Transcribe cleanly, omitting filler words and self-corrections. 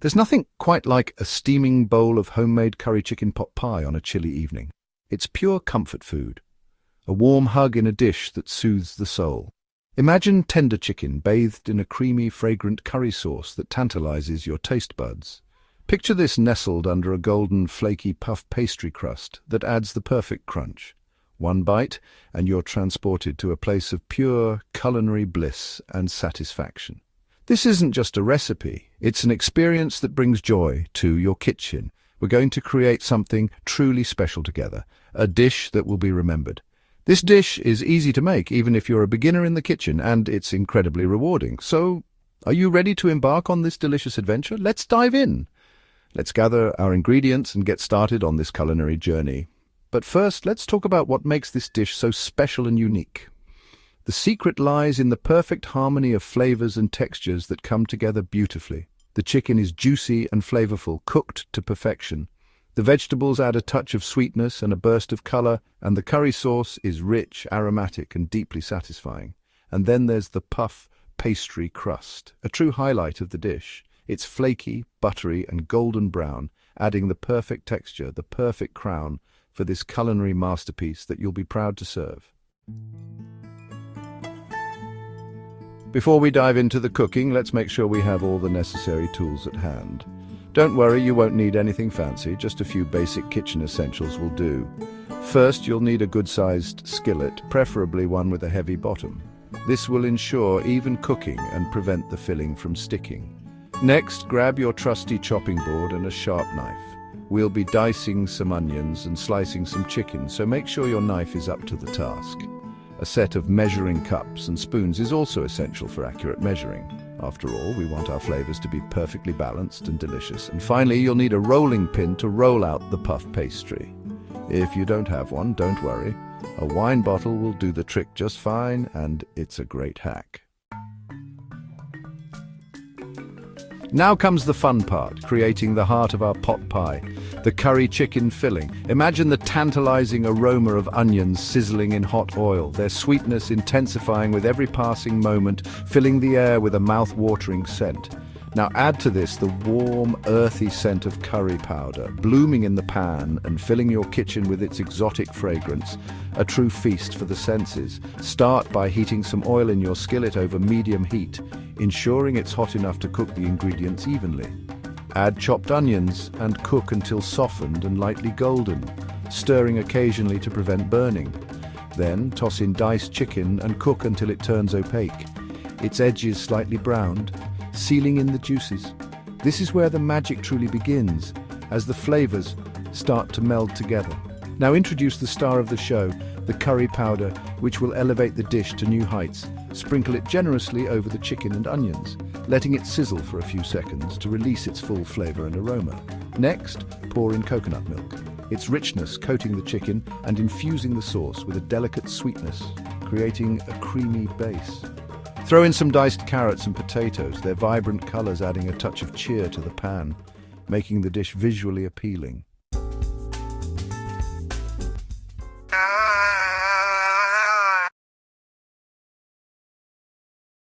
There's nothing quite like a steaming bowl of homemade curry chicken pot pie on a chilly evening. It's pure comfort food, a warm hug in a dish that soothes the soul. Imagine tender chicken bathed in a creamy, fragrant curry sauce that tantalizes your taste buds. Picture this nestled under a golden, flaky puff pastry crust that adds the perfect crunch. One bite, and you're transported to a place of pure culinary bliss and satisfaction. This isn't just a recipe, it's an experience that brings joy to your kitchen. We're going to create something truly special together, a dish that will be remembered. This dish is easy to make, even if you're a beginner in the kitchen, and it's incredibly rewarding. So, are you ready to embark on this delicious adventure? Let's dive in. Let's gather our ingredients and get started on this culinary journey. But first, let's talk about what makes this dish so special and unique. The secret lies in the perfect harmony of flavors and textures that come together beautifully. The chicken is juicy and flavorful, cooked to perfection. The vegetables add a touch of sweetness and a burst of color, and the curry sauce is rich, aromatic, and deeply satisfying. And then there's the puff pastry crust, a true highlight of the dish. It's flaky, buttery, and golden brown, adding the perfect texture, the perfect crown for this culinary masterpiece that you'll be proud to serve. Before we dive into the cooking, let's make sure we have all the necessary tools at hand. Don't worry, you won't need anything fancy, just a few basic kitchen essentials will do. First, you'll need a good-sized skillet, preferably one with a heavy bottom. This will ensure even cooking and prevent the filling from sticking. Next, grab your trusty chopping board and a sharp knife. We'll be dicing some onions and slicing some chicken, so make sure your knife is up to the task. A set of measuring cups and spoons is also essential for accurate measuring. After all, we want our flavors to be perfectly balanced and delicious. And finally, you'll need a rolling pin to roll out the puff pastry. If you don't have one, don't worry. A wine bottle will do the trick just fine, and it's a great hack. Now comes the fun part, creating the heart of our pot pie, the curry chicken filling. Imagine the tantalizing aroma of onions sizzling in hot oil, their sweetness intensifying with every passing moment, filling the air with a mouth-watering scent. Now add to this the warm, earthy scent of curry powder, blooming in the pan and filling your kitchen with its exotic fragrance. A true feast for the senses. Start by heating some oil in your skillet over medium heat, ensuring it's hot enough to cook the ingredients evenly. Add chopped onions and cook until softened and lightly golden, stirring occasionally to prevent burning. Then toss in diced chicken and cook until it turns opaque, its edges slightly browned, sealing in the juices. This is where the magic truly begins, as the flavors start to meld together. Now introduce the star of the show, the curry powder, which will elevate the dish to new heights. Sprinkle it generously over the chicken and onions, letting it sizzle for a few seconds to release its full flavor and aroma. Next, pour in coconut milk, its richness coating the chicken and infusing the sauce with a delicate sweetness, creating a creamy base. Throw in some diced carrots and potatoes, their vibrant colors adding a touch of cheer to the pan, making the dish visually appealing.